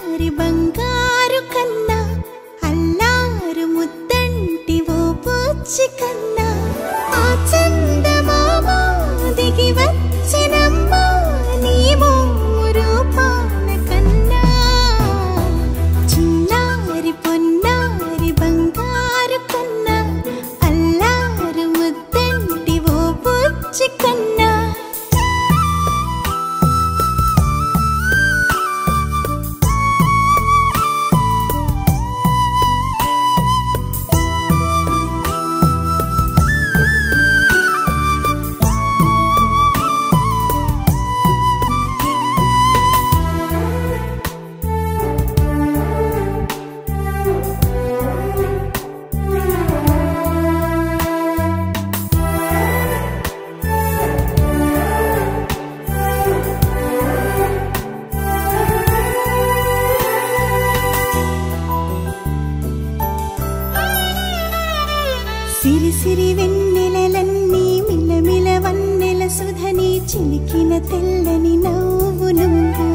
చిన్నారి బంగారు కన్నా అల్లారు ముద్దంటి ఓ పూచి కన్నా ఆ చందమామ దిగి వచ్చినమ్మా నీ రూపాన కన్నా చిన్నారి పొన్నారి బంగారు కన్నా అల్లారు ముద్దంటి ఓ పూచి కన్నా సిరి సిరి వెన్నెలలన్నీ మిలమిల వన్నెల సుధని చిలికిన తెల్లని నవ్వు నువ్వు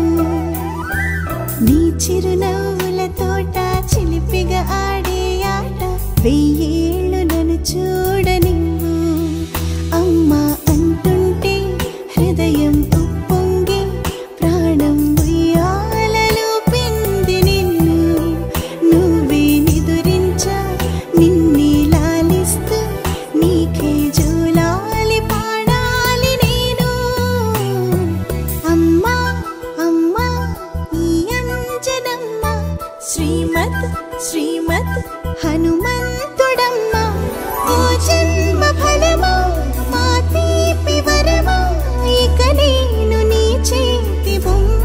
నీ చిరునవ్వుల తోట చిలిపిగా ఆడే ఆట వెయ్యేళ్ళు నన్ను చూడనివ్వు అమ్మా అంటుంటే హృదయం ఉప్పొంగి ప్రాణం ఉయ్యాలలో పిండి నిన్ను నువ్వే నిదురించా నిన్నే నీకే జోలాలి పాడాలి నేను అమ్మా అమ్మా ఈ అంజనమ్మ శ్రీమత్ శ్రీమత్ హనుమంతుడమ్మ ఓ జన్మ ఫలమా మా తీపి వరమా ఇక నేను నీ చేతి బొమ్మ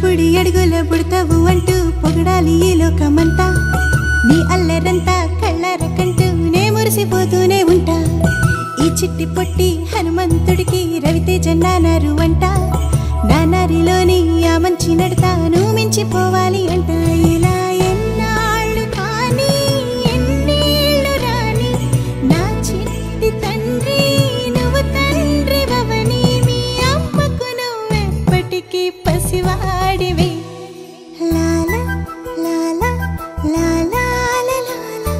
బుడి అడుగుల బుడతావు అంటూ పొగడాలి ఈ లోకమంతా నీ అల్లరంతా కళ్ళారకంటూ నే మురిసిపోతూనే ఉంటా ఈ చిట్టి పొట్టి హనుమంతుడికి రవితేజ నానారు అంట నానారిలోని ఆ మంచి నడతాను మించిపోవాలి అంట ఇలా ఎన్నాళ్ళు కానీ ఎన్నేళ్ళు రాని నా చిట్టి తండ్రి నువ్వు తండ్రి భవని మీ అమ్మకు నువ్వెప్పటికీ పసివాడివి లాలా లాలా లాలా లాలా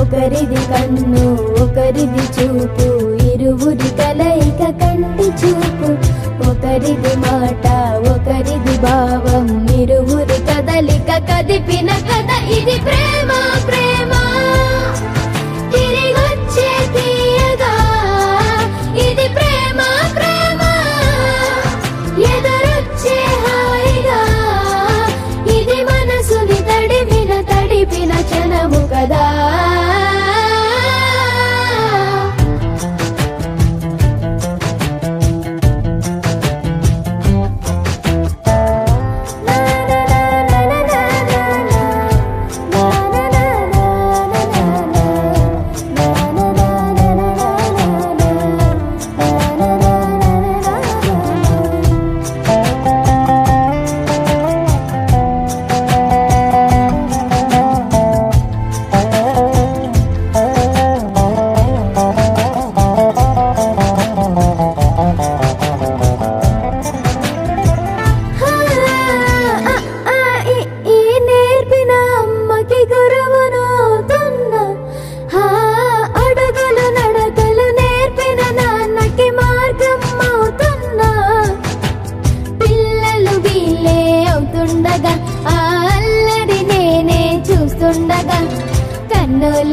ఒకరిది కన్ను ఒకరిది చూపు ఇరువురి కలయిక కంటి చూపు ఒకరిది మాట ఒకరిది భావం ఇరువురి కదలిక కదిపిన కథ ఇది ప్రేమ ప్రేమ తిరిగొచ్చే తీయగా ఇది ప్రేమ ప్రేమ ఎదురొచ్చే హాయిగా ఇది మనసుని తడిపిన క్షణము కదా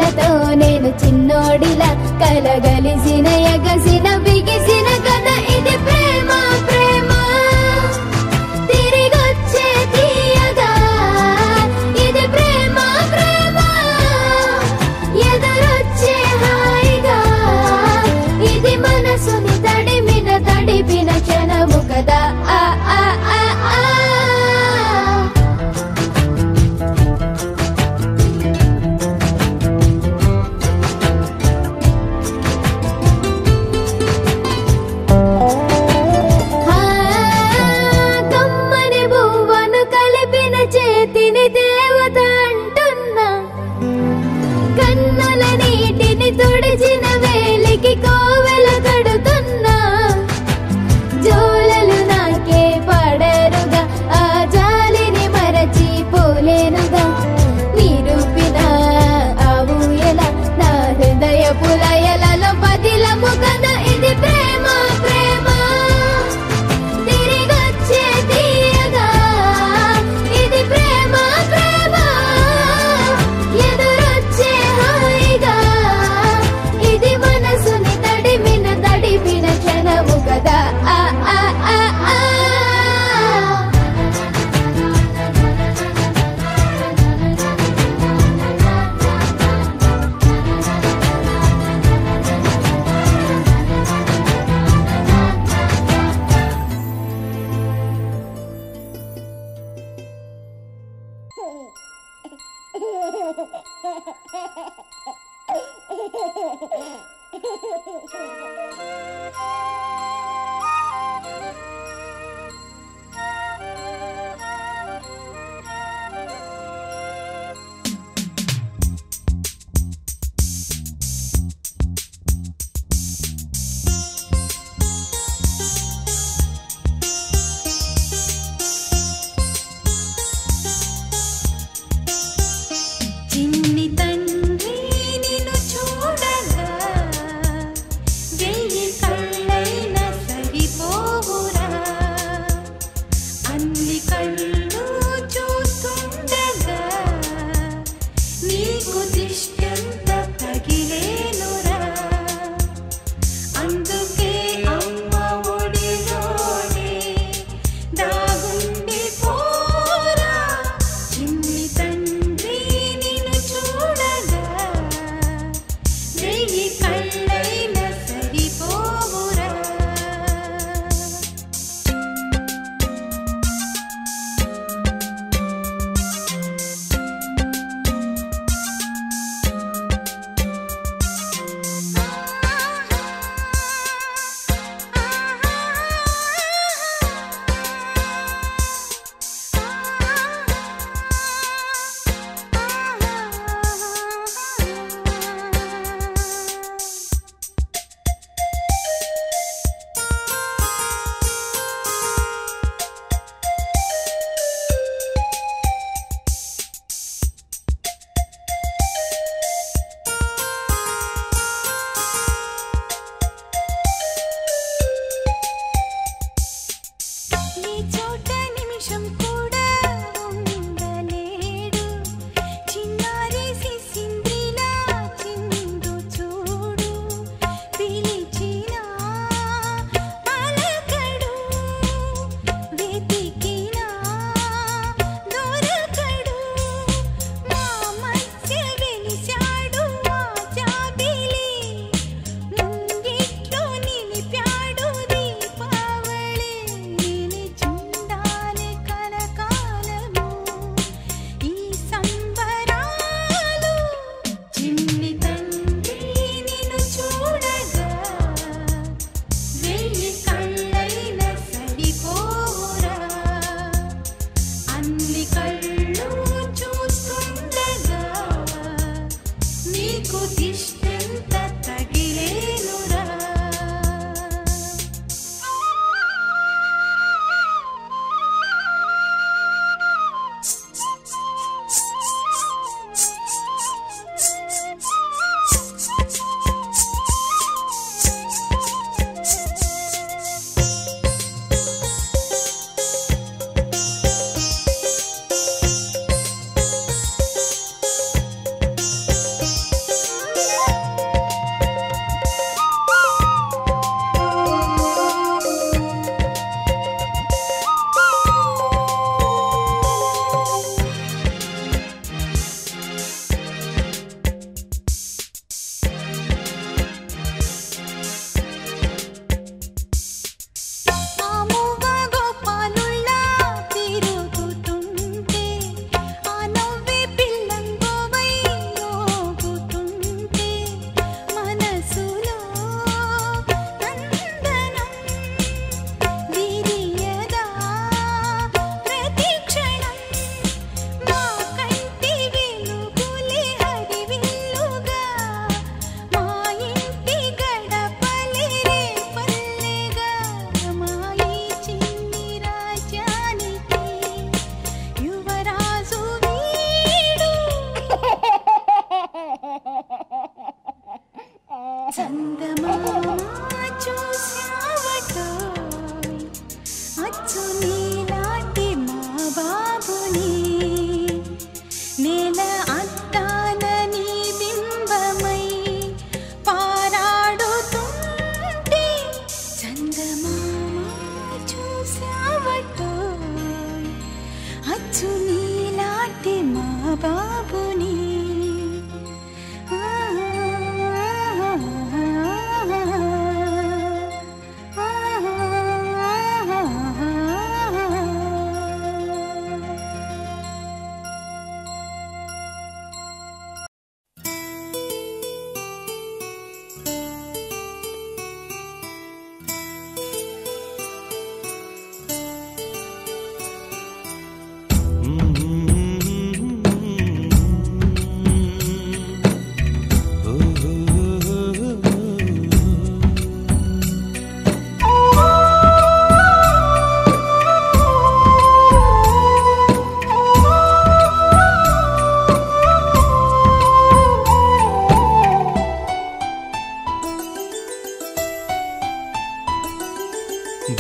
కళ్ళతో నేను చిన్నోడిలా కలగలిసిన ఎగసిన బిగిసిన కదా ఇది ప్రేమ ప్రేమ తిరిగొచ్చే తీయగా ఇది ప్రేమ ప్రేమ ఎదురొచ్చే హాయిగా ఇది మనసుని తడిపిన క్షణము కదా ఆ ఆ ఆ ఆ కమ్మని బువ్వను కలిపిన చేతిని దేవత అంటున్నా కన్నుల నీటిని తుడిచిన వేలికి కోవెల కడుతున్నా జోలలు నాకే పడరుగా ఆ జాలిని మరచి పోలేనుగా నిరూపిన ఆవుయల నా హృదయ పులయలలో పదిలము కదా ఇది ప్రేమ ప్రేమ తిరిగొచ్చే తీయగా ఇది ప్రేమ ప్రేమ ఎదురొచ్చే హాయిగా ఇది మనసుని తడిపిన క్షణము కదా ఆ ఆ ఆ ఆ చిన్ని తండ్రి నిన్ను చూడగా వెయ్యి కళ్ళైన సరిపోవురా అన్ని కళ్ళు చూస్తుండగా నీకు దిష్టంత తగిలేనురా అందుకే అమ్మ ఒడిలోనే దాగుండి పోరా చిన్ని తండ్రి నిన్ను చూడగా వెయ్యి కళ్ళైన సరిపోవురా ఈ చోట నిమిషం కూడా ఉండలేడు చిన్నారి సిసింద్రిలా చిందు చూడు పిలిచినా పలకడు వెతికినా దొరకడు మా మధ్య వెలిశాడు ఆ జాబిలి ముంగిట్లో నిలిపాడు దీపావళి నిలిచుండాలి కలకాలము ఈ సంబరాలు చిన్ని తండ్రి నిన్ను చూడగా వెయ్యి కళ్ళైన సరిపోరా అన్ని కళ్ళు చూస్తుండగా నీకు దిష్టంత తగిలేనురా చందమామ చూశావటోయ్ అచ్చు నీలాంటి మా బాబుని నేల అద్దాల నీ బింబమై పారాడుతుంటే చందమామ చూశావటోయ్ అచ్చు నీలాంటి మా బాబుని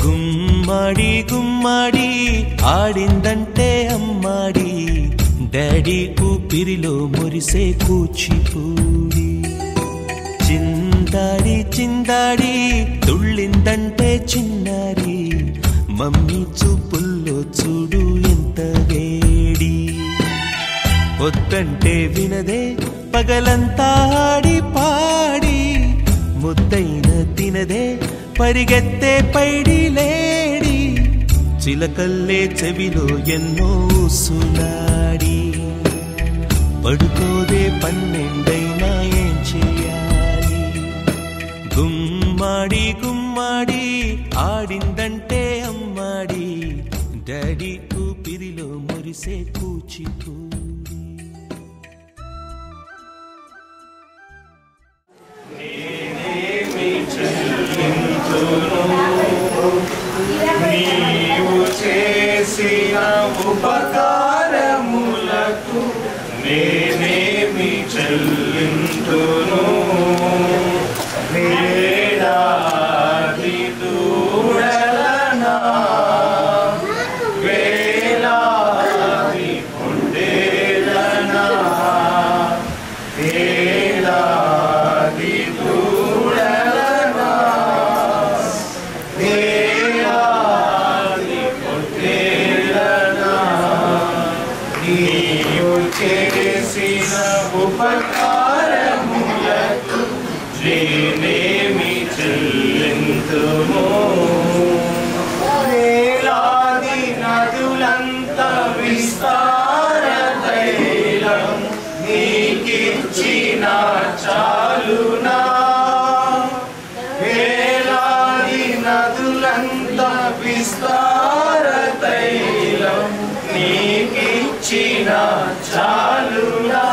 గుమ్మడి గుమ్మడి ఆడిందంటే అమ్మాడి డాడీ ఊపిరిలో మురిసే కూచిపూడి చిందాడి చిందాడి తుళ్ళిందంటే చిన్నారి మమ్మీ చూపుల్లో చూడు ఎంత వేడి వద్దంటే వినదే పగలంతా ఆడి పాడి ముద్దైన తినదే పరిగెత్తే పైడి లేడి చిలకల్లే చెవిలో ఎన్నో సులాడి పడుకోదే పన్నెండైనా ఏం చేయాలి గుమ్మాడి గుమ్మాడి ఆడిందంటే అమ్మాడి డాడీ ఊపిరిలో మురిసే కూచిపూడి నీవు చేసిన ఉపకారములకు నేనేమి చెల్లింతును వేలాది దూడలనా వేలాది పొట్టేలనా వేలాది దూడలనా వేలాది పొట్టేలనా నీవు చేసిన ఉపకారములకు నేనేమి చెల్లింతును వేలాది నదులంత విస్తార తైలం నీకిచ్చిన చాలునా వేలాది నదులంత విస్తార తైలం నీకిచ్చిన చాలునా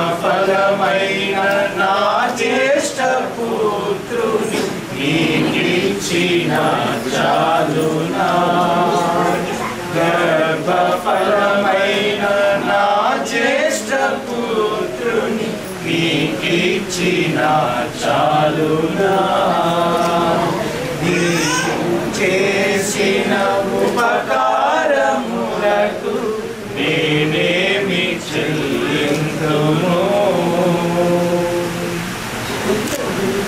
గర్భఫలమైన నా జ్యేష్ఠ పుత్రుని నీకిచ్చిన చాలునా గర్భఫలమైన నా జ్యేష్ఠ పుత్రుని నీకిచ్చిన చాలునా నీవు చేసిన ఉపకారములకు నేనేమి చెల్లింతును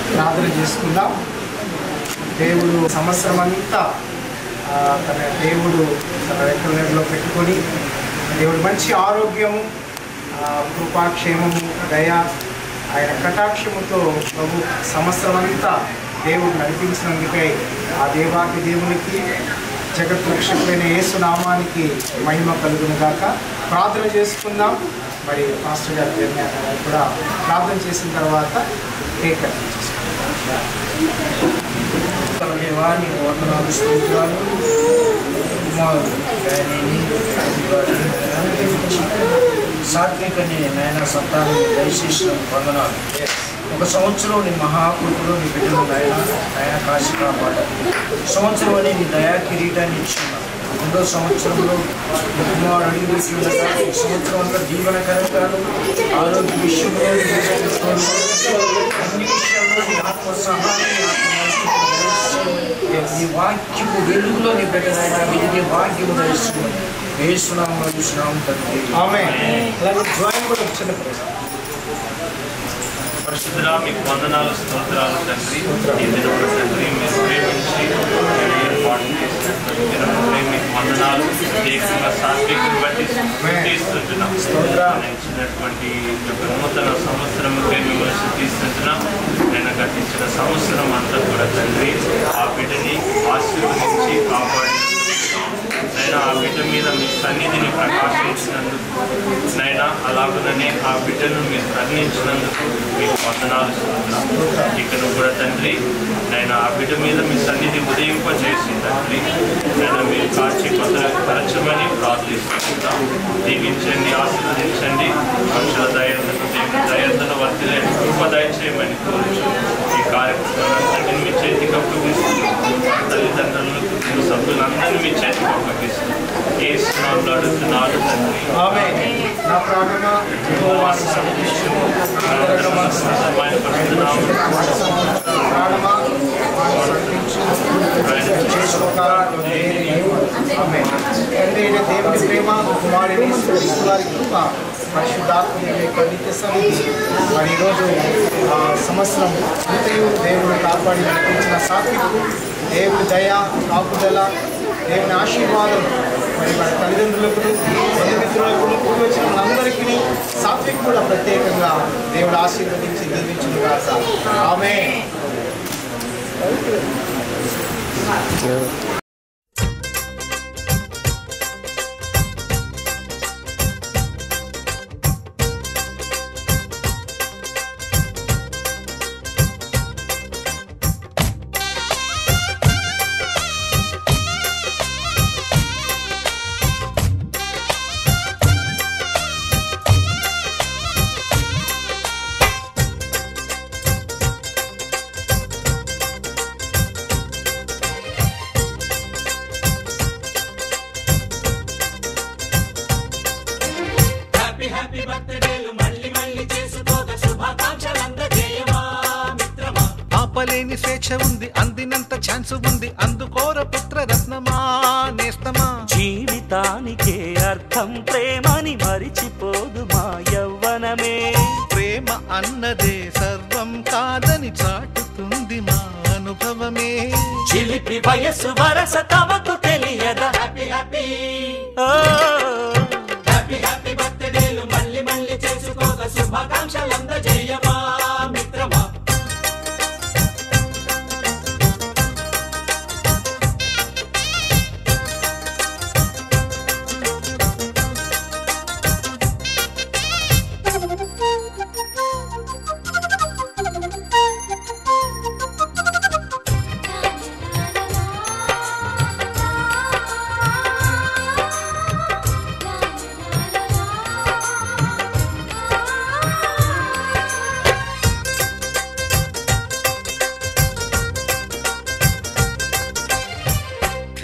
ప్రార్థన చేసుకుందాం. దేవుడు సంవత్సరం అంతా తన రెక్కల నెలలో పెట్టుకొని దేవుడు మంచి ఆరోగ్యము కృపాక్షేమము దయ ఆయన కటాక్షముతో ప్రభు సంవత్సరం అంతా దేవుడు నడిపించినందుకై ఆ దేవాకి దేవునికి జగత్ రక్షకుడైన యేసు నామానికి మహిమ కలుగును గాక. ప్రార్థన చేసుకుందాం. మరి మాస్టర్ గారు కూడా ప్రార్థన చేసిన తర్వాత కేక్ కట్ చేసుకుందాం. వారిని వందనాలు స్తోత్రాలు సాత్వికని నాయన సంతానం దయచేసిన వందనాలు. ఒక సంవత్సరం నీ మహాకృపలో నీ బిడ్డలు నాయన కాశీ కాపాడాలి. సంవత్సరం అని నీ దయా కిరీటాన్ని ఇచ్చున్నాను. రెండో సంవత్సరంలో కుమారుడు అడిగి పెట్టి ఉండగా ఈ సంవత్సరం అంతా దీవెనకరంగాను ఆరోగ్య విషయంలో అన్ని విషయాల్లో నీ ఆత్మ సహాయం నీ వాక్యము వెలుగులో నీ పెట్టిన నీ వాక్యము ధరిస్తున్నాను వేస్తున్నాము చూసినాము తండ్రి. ఆమేన్. అలాగే డ్రాయింగ్ కూడా చిన్న పరిశుద్ధుడా మీకు వందనాలు స్తోత్రాలు తండ్రి. ఈ దినమున తండ్రి మీరు ప్రేమించి ఏర్పాటు చేసినటువంటి దినముపై మీకు వందనాలు. ప్రత్యేకంగా సాత్వికం బట్టి స్తుతిస్తున్నాం. ఇచ్చినటువంటి నూతన సంవత్సరముపై మిమ్మల్ని స్తుతిస్తున్నాం. నేను గతించిన సంవత్సరం అంతా కూడా తండ్రి ఆ బిడ్డని ఆశీర్వదించి కాపాడి నైనా ఆ బిడ్డ మీద మీ సన్నిధిని ప్రకాశించినందుకు నైనా అలాగనే ఆ బిడ్డను మీరు కరుణించినందుకు మీకు వందనాలు స్తోత్రాలు. ఇక్కడ కూడా తండ్రి నైనా ఆ బిడ్డ మీద మీ సన్నిధి ఉదయింపజేసి తండ్రి నైనా మీరు కాచి పరచమని ప్రార్థిస్తున్నాం. దీవించండి, ఆశీర్వదించండి. మనుషుల దయంతో దేవుని దయంతో వర్తిలే కృప దయచేయమని కోరుచు ఈ కార్యక్రమాన్ని మీ చేతికి అప్పగిస్తున్నాం. తల్లిదండ్రులను సభ్యులందరినీ మీ చేతికి అప్పగిస్తున్నాం. ఏ స్నామంలో అడుగుతున్నాడు తండ్రి. ఆమేన్. నా ప్రాణమా యెహోవాను స్తుతించుము. ప్రాణమా దేవుని ప్రేమ కుమారుని వారి కృప పరిశుద్ధాత్మ యొక్క నిత్య సన్నిధి మరి ఈరోజు సంవత్సరం అంతయు దేవుడు కాపాడి నడిపించిన సాత్వికు దేవుడి దయ కాపుదల దేవుని ఆశీర్వాదం మరి మన తల్లిదండ్రులకు బంధుమిత్రులకు కూడి వచ్చిన మనందరికీ సాత్విక్ కూడా ప్రత్యేకంగా దేవుడు ఆశీర్వదించి దీవించును గాక. ఆమేన్. ఆపలేని స్వేచ్ఛ ఉంది, అందినంత ఛాన్స్ ఉంది, అందుకోర పుత్ర రత్నమా నేస్తమా. జీవితానికే అర్థం ప్రేమని మరిచిపోదు మా యవ్వనమే. ప్రేమ అన్నదే సర్వం కాదని చాటుతుంది మా అనుభవమే. చిలిపి వయసు వరస తమకు తెలియదా. హ్యాపీ హ్యాపీ హ్యాపీ హ్యాపీ బర్త్డేలు మళ్ళీ మళ్ళీ చేసుకోక శుభాకాంక్షలందజేయమా మిత్రమా.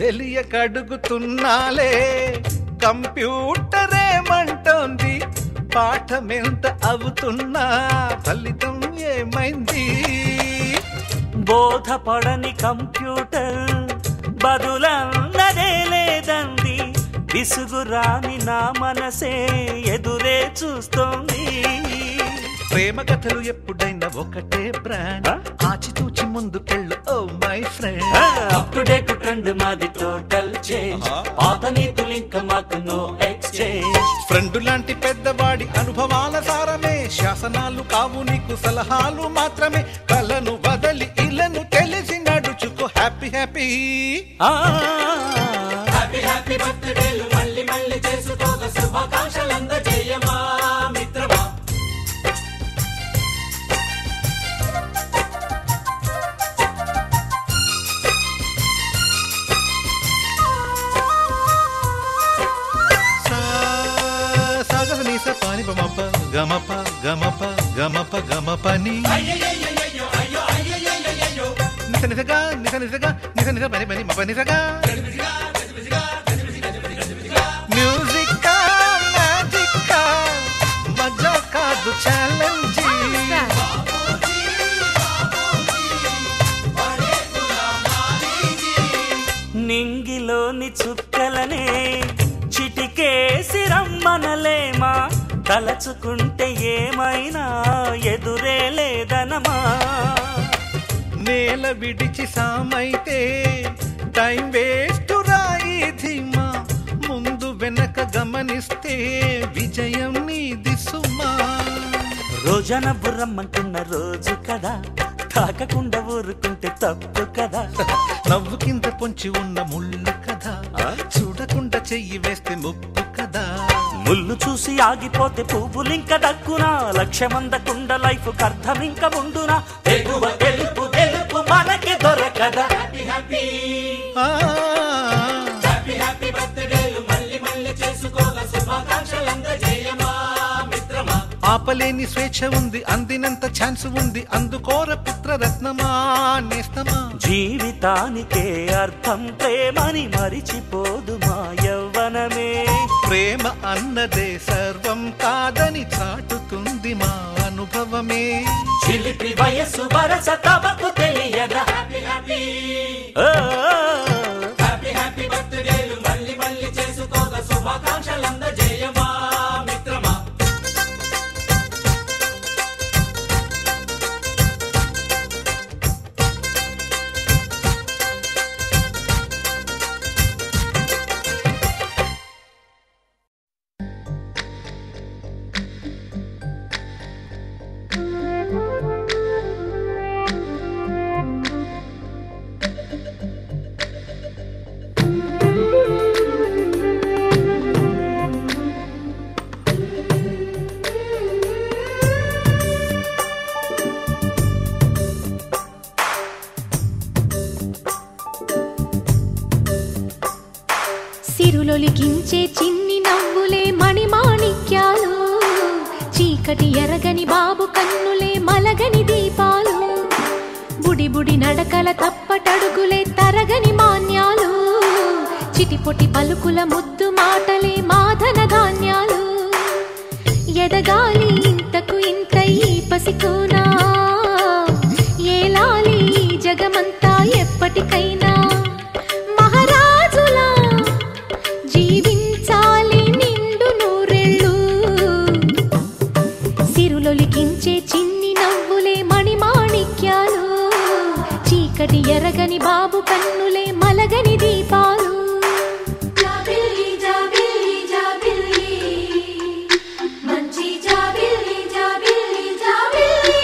తెలియకడుగుతున్నాలే కంప్యూటరేమంటోంది, పాఠమెంత అవుతున్నా ఫలితం ఏమైంది. బోధపడని కంప్యూటర్ బదులన్నదే లేదంది. విసుగురాని నా మనసే ఎదురే చూస్తోంది. ప్రేమ కథలు ఎప్పుడైనా ఒకటే బ్రాండ్, ఆచితూచి ముందుకెళ్ళు oh my friend. Up to date trend మాది టోటల్ చేంజ్, పాత నీతులు ఇంకా మాకు నో ఎక్స్చేంజ్. ఫ్రెండ్ లాంటి పెద్దవాడి అనుభవాల సారమే, శాసనాలు కావు నీకు సలహాలు మాత్రమే. కలను వదలి ఇలను తెలిసి నడుచుకో హ్యాపీ హ్యాపీ. హ్యాపీ హ్యాపీ బర్త్డేలు మళ్ళీ మళ్ళీ చేసుకోక శుభాకాంక్షలందజేయమా మిత్రమా. గమప గమప గమప గమపని నిస నిసగా నిస నిసగా నిస నిస పని పని మప నిసగా మ్యూజిక్ మ్యాజిక్ మజా కాదు ఛాలెంజ్ నింగిలోని చుక్కలనే చిటికేసి రమ్మనలేమా తలచుకుంటే ఏమైనా ఎదురే లేదనమా నేల విడిచి సామైతే టైం వేస్ట్ రాయి ధీమా ముందు వెనక గమనిస్తే విజయం నీది సుమా రోజన బుర్రమ్మంటున్న రోజు కదా తాకకుండా ఊరుకుంటే తప్పు కదా నవ్వు కింద పొంచి ఉన్న ముళ్ళు కదా చూడకుండా చెయ్యి వేస్తే ముప్పు కదా ముళ్ళు చూసి ఆగిపోతే పువ్వులింక దక్కునా లక్ష్యమందకుండా లైఫ్ అర్థమింక ఉండునా ఎగువ తెలుపు తెలుపు మనకి దొరకదా హ్యాపీ హ్యాపీ హ్యాపీ హ్యాపీ బర్త్డేలు మళ్ళీ మళ్ళీ చేసుకోగా శుభాకాంక్షలందజేయమా మిత్రమా ఆపలేని స్వేచ్ఛ ఉంది అందినంత ఛాన్స్ ఉంది అందుకోర పుత్రరత్నమా నేస్తమా జీవితానికే అర్థం ప్రేమని మరిచిపోదు మా యవ్వనమే ప్రేమ అన్నదే సర్వం కాదని చాటుతుంది మా అనుభవమే చిలిపి వయస్సు వరస తమకు తెలియదా హ్యాపీ హ్యాపీ హ్యాపీ హ్యాపీ బర్త్డేలు మళ్ళీ మళ్ళీ చేసుకోగా శుభాకాంక్షలందజేయమా మిత్రమా సిరులొలికించే చిన్ని నవ్వులే మణిమాణిక్యాలు చీకటి ఎరగని బాబు కన్నులే మలగని దీపాలు బుడి బుడి నడకల తప్పటడుగులే తరగని మాన్యాలు చిటిపొటి పలుకుల ముద్దు మాటలే మాధన ధాన్యాలు ఎదగాలి ఇంతకు ఇంత ఈ పసికోనా ఏలాలి జగమంతా ఎప్పటికైనా మహారాజులా జీవించాలి నిండు నూరెళ్ళు సిరులొలికించే చిన్ని నవ్వులే మణిమాణిక్యాలు చీకటి ఎరగని బాబు కన్నులే మలగని దీపాలు జాబిల్లి జాబిల్లి జాబిల్లి మంచి జాబిల్లి జాబిల్లి జాబిల్లి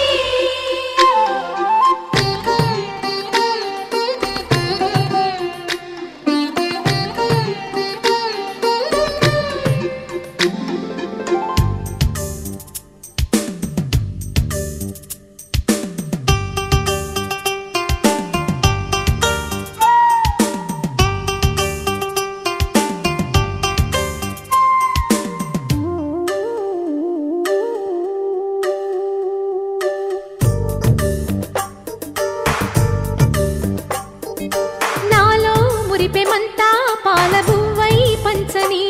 నాలో మురిపెమంతా పాలబువ్వై పంచని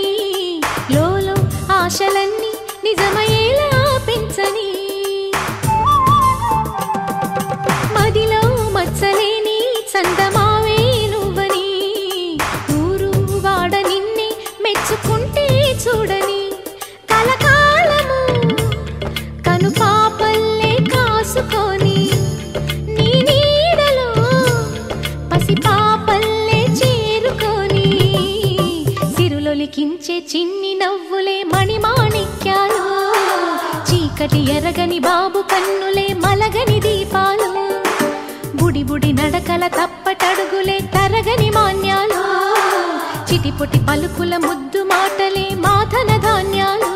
లోలో ఆశలన్నీ నిజమయ్యేలా పెంచని మదిలో మచ్చలేని చందమావే నువ్వని ఊరు వాడ నిన్నే మెచ్చుకుంటే చూడని కలకాలము కను పాపల్లే కాసుకొని నీ నీడలో పసిపాపల్లే చేరుకొని సిరులొలికించే చిన్ని నవ్వులే మణిమాణిక్యాలు చీకటి ఎరగని బాబు కన్నులే మలగని దీపాలు బుడి బుడి నడకల తప్పటడుగులే తరగని మాన్యాలు చిటిపొటి పలుకుల ముద్దు మాటలే మాధన ధాన్యాలు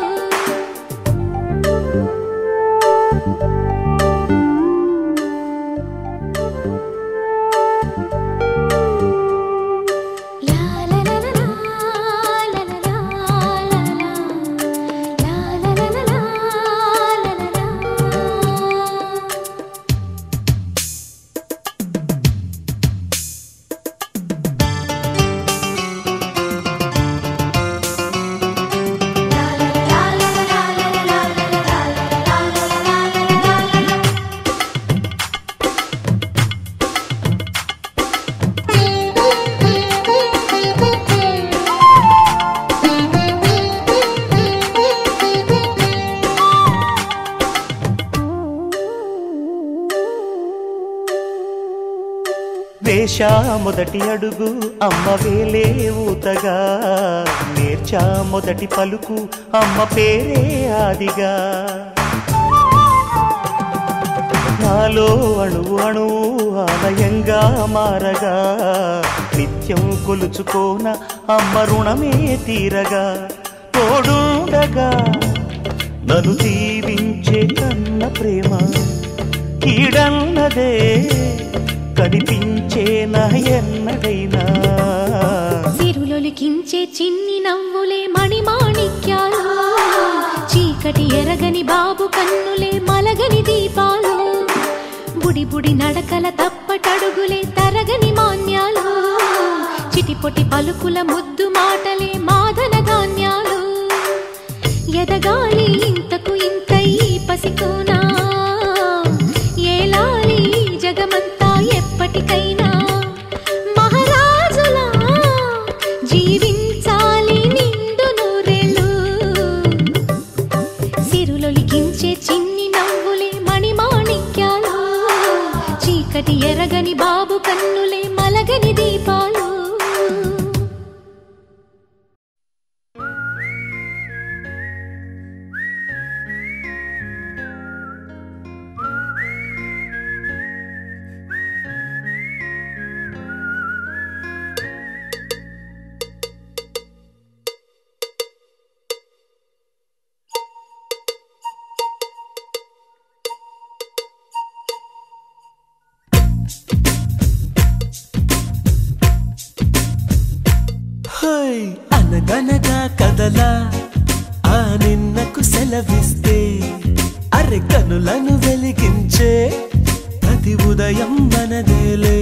వేశా మొదటి అడుగు అమ్మ వేలే ఊతగా, నేర్చా మొదటి పలుకు అమ్మ పేరే ఆదిగా. నాలో అణువు అణువు ఆలయంగా మారగా, నిత్యం కొలుచుకోన అమ్మ రుణమే తీరగా. తోడుండగా నన్ను దీవించే కన్న ప్రేమ, కీడన్నదే కనిపించేనా ఎన్నడైనా. సిరులొలికించే చిన్ని నవ్వులే మణిమాణిక్యాలు, చీకటి ఎరగని బాబు కన్నులే మలగని దీపాలు. బుడి బుడి నడకల తప్పటడుగులే తరగని మాన్యాలు, చిటిపొటి పలుకుల ముద్దు మాటలే మాదన ధాన్యాలు. ఎదగాలి ఇంతకు ఇంతై పసికోనా, ఏలాలి జగమంతా ఎప్పటికైనా. మహారాజులా జీవించాలి నిండు నూరేళ్ళు, సిరులొలికించే చిన్ని నవ్వులే మణిమాణిక్యాలు, చీకటి ఎరగని బాబు కన్నులే మలగని దీపాలు. అనగనగా కదలా ఆ నిన్నకు సెలవిస్తే, అరె కనులను వెలిగించే ప్రతి ఉదయం మనదేలే.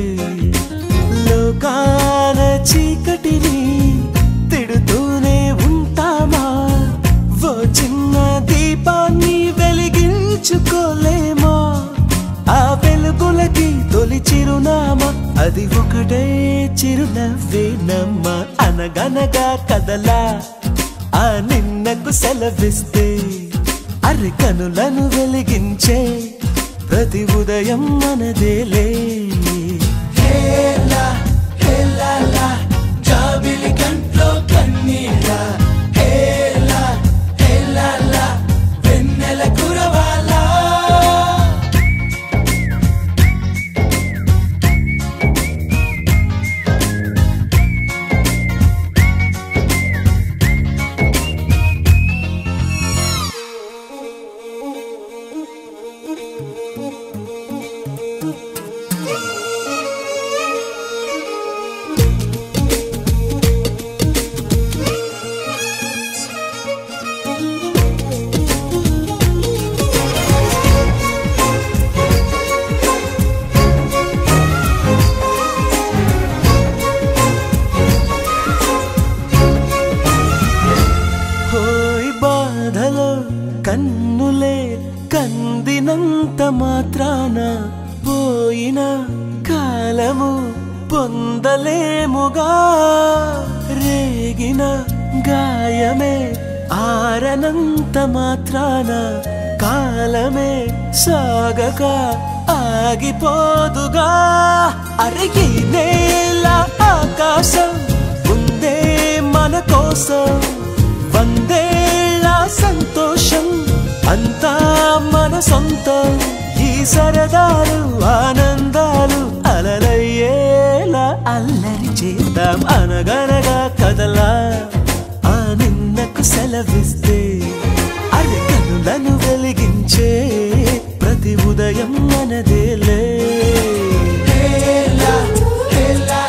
లోకాల చీకటిని తిడుతూనే ఉంటామా, ఓ చిన్న దీపాన్ని వెలిగించుకోలేమా. ఆ వెలుగులకి తొలి చిరునామా, అది ఒకటే చిరునవ్వేనమ్మా. అనగనగా కదలా ఆ నిన్నకు సెలవిస్తే, అరి కనులను వెలిగించే ప్రతి ఉదయం మనదేలే. హేలా హేలా జాబిలి కంట్లో కన్నీళ్ళ, హేలా హేలా వెన్నెల కురవాలా. కన్నులే కందినంత మాత్రాన పోయిన కాలము పొందలేముగా. రేగిన గాయమే ఆరనంత మాత్రాన కాలమే సాగక ఆగిపోదుగా. అరిగి నేల ఆకాశం ఉందే మన కోసం, వందేళ్ళ సంతోషం అంతా మన సొంతం. ఈ సరదాలు ఆనందాలు అలలయ్యేలా అల్లరి చేద్దాం. అనగనగా కదలా ఆ నిన్నకు సెలవిస్తే, అరి కనులను వెలిగించే ప్రతి ఉదయం మనదేలే. హేలా హేలా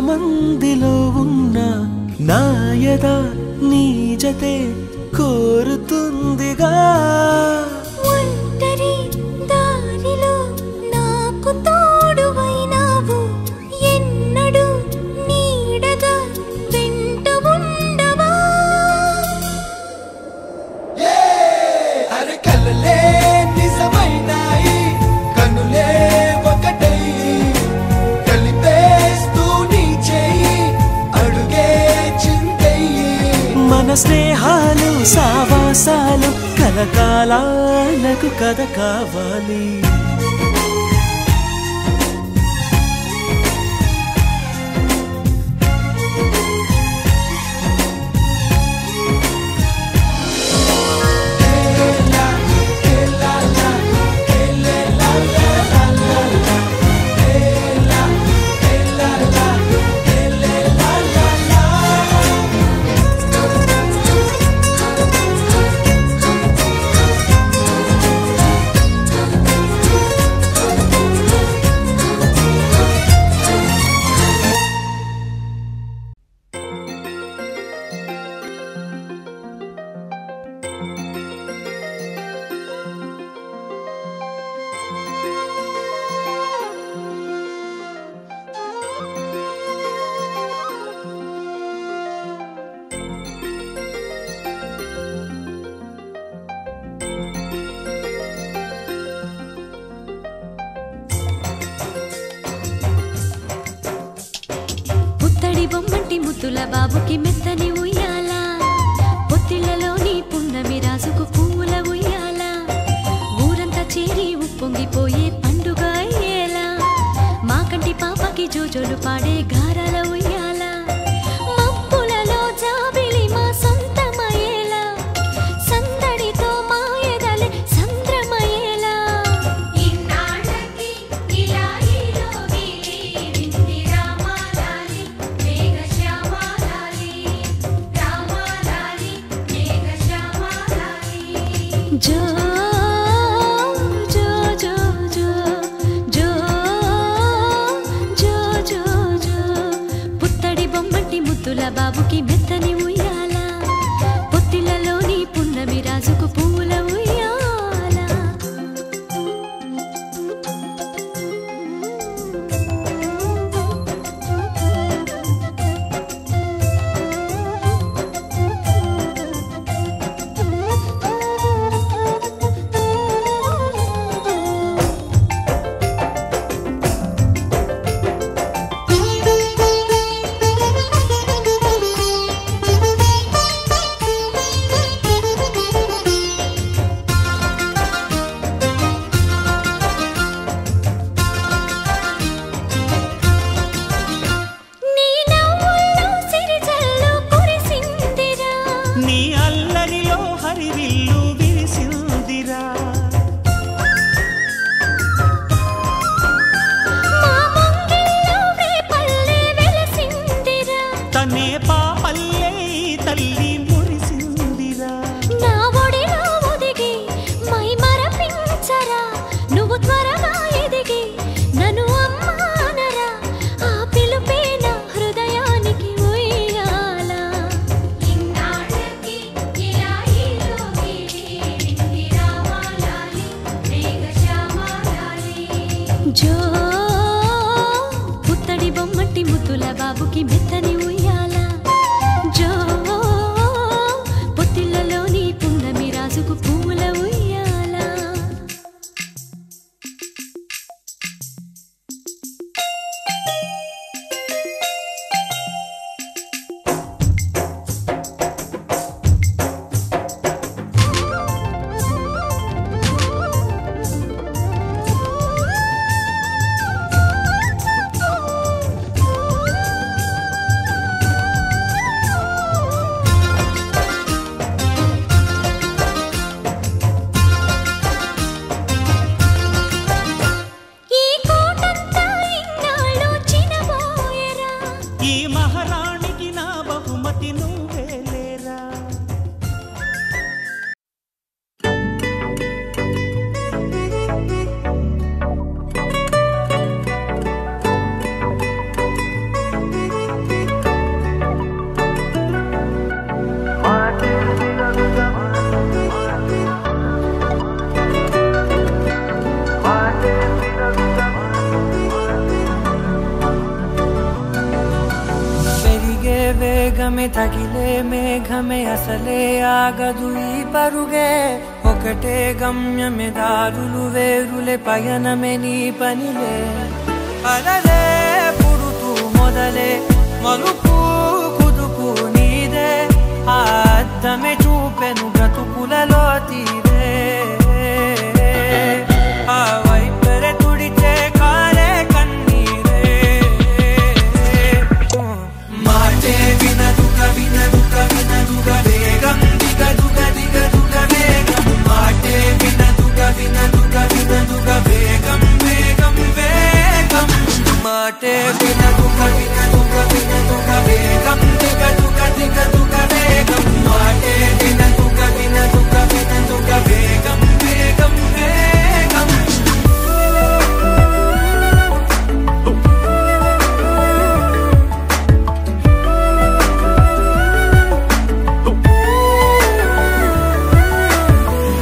మందిలో ఉన్న నాయద నీ జతే కోరుతుందిగా ఒంటరి దారిలో నాకు తోడువైనావు ఎన్నడు నీడగా వెంట ఉండవా అరే కలలే నిజమైనాయి కనులే ఒకటై కలిపేస్తూ నీ చేయి అడుగే చిందయ్యి మన స్నేహాలు సావాసాలు కలకాలాలకు కథ కావాలి బొమ్మంటి ముద్దుల బాబుకి మెత్తని ఉయ్యాల పొత్తిళ్లలోని పున్నమి రాజుకు పువ్వుల ఉయ్యాల ఊరంతా చేరి ఉప్పొంగిపోయే పండుగ అయ్యేలా మా కంటి పాపకి జోజోలు పాడే గారాల ఉయ్యాల మబ్బులలో జాబిలి మా సొంతమయ్యేలా సందడితో మా ఎదలే సంద్రమయ్యేలా ఇన్నాళ్ళకి ఇలా జో జో జో జో జో జో జో జో పుత్తడి బొమ్మటి ముద్దుల బాబుకి మెత్తని ఉయ్యాల పొత్తిళ్లలోని పున్నమి రాజుకు పువ్వుల ఉయ్యాల వేగమే తగిలే మేఘమే అసలే ఆగదు ఈ పరుగే ఒకటే గమ్యమే దారులు వేరులే పయనమే నీ పనిలే అలలే పుడుతూ మొదలే మలుపు కుదుపు నీదే ఆ అద్దమే చూపెను బ్రతుకులలో తీరే ఆ వైపరే తుడిచే కాలే కన్నీరే మాటే వినదుగ వినదుగ వినదుగ వేగం దిగ దుగ దిగ దుగ వేగం మాటే వినదుగ వినదుగ వినదుగ వేగం వేగం వేగం మాటే వినదుగ వినదుగ వినదుగ వేగం దిగ దుగ దిగ దుగ వేగం మాటే వినదుగ వినదుగ వినదుగ వేగం వేగం వేగం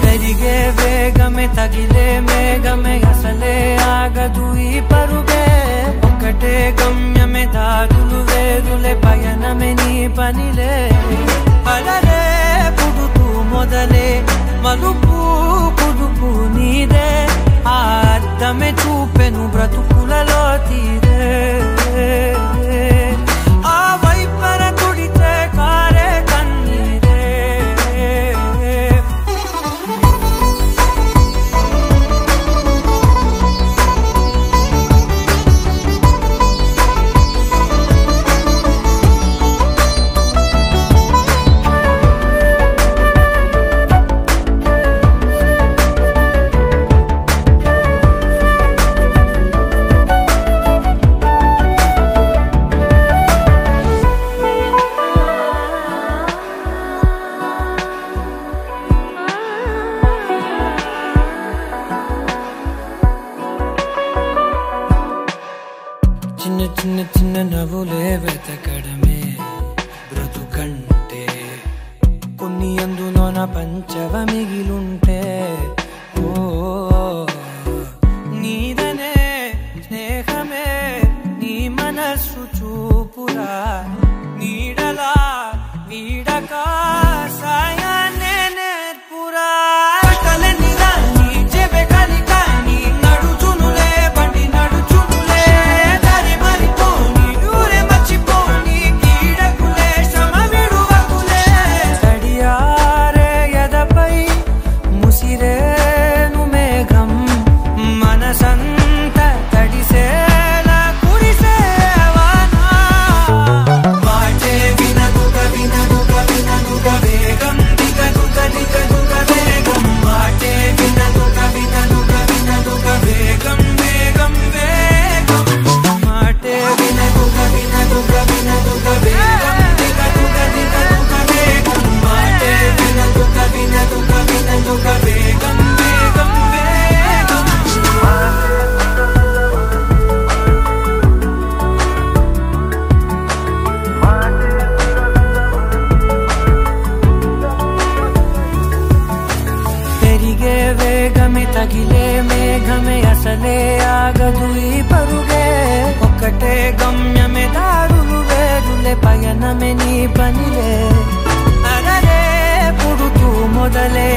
పెరిగే వేగమే తగిలే మేఘమే అసలే ఆగదు ఈ పరుగే ఒకటే గమ్యమే దారులు వేరులే పయనమే నీ పనిలే అలలే పుడుతూ మొదలే మలుపు కుదుపు నీదే ఆ అద్దమే చూపెను బ్రతుకులలో తీరే ఆ వైపర తుడితే కారే కన్నీరే చిన్న చిన్న చిన్న నవ్వులే వెతకడమే బ్రతుకంటే కొన్ని అందులోన పంచవ మిగిలుంటే ఓ నీదనే స్నేహమే నీ మనస్సు చూపురా నీడలా వీడక సాయాన్నే నేర్పురా కలని రాని చెబె కలి కాని నడుచునులే బండి నడుచునులే దారి మరిపోని ఊరే మర్చిపోని కీడకులే శ్రమ విడువకులే తడియారే ఎదపై ముసిరేను మేఘం మనసంత తడిసేలా కురిసేవానా మాటే వినదుగ వినదుగ వినదుగ వేగం దిగ దుగ దిగ దుగ వేగం మాటే వినదుగ వినదుగ వినదుగ వేగం వేగం వేగం మాటే వినదుగ వినదుగ వినదుగ వేగం దిగ దుగ దిగ దుగ వేగం మాటే వినదుగ వినదుగ వినదుగ వేగం వేగం వేగం పెరిగే వేగమే తగిలే మేఘమే అసలే ఆగదు ఈ పరుగే ఒకటే గమ్యమే దారులు వేరులే పయనమే నీ పనిలే అలలే పుడుతూ మొదలే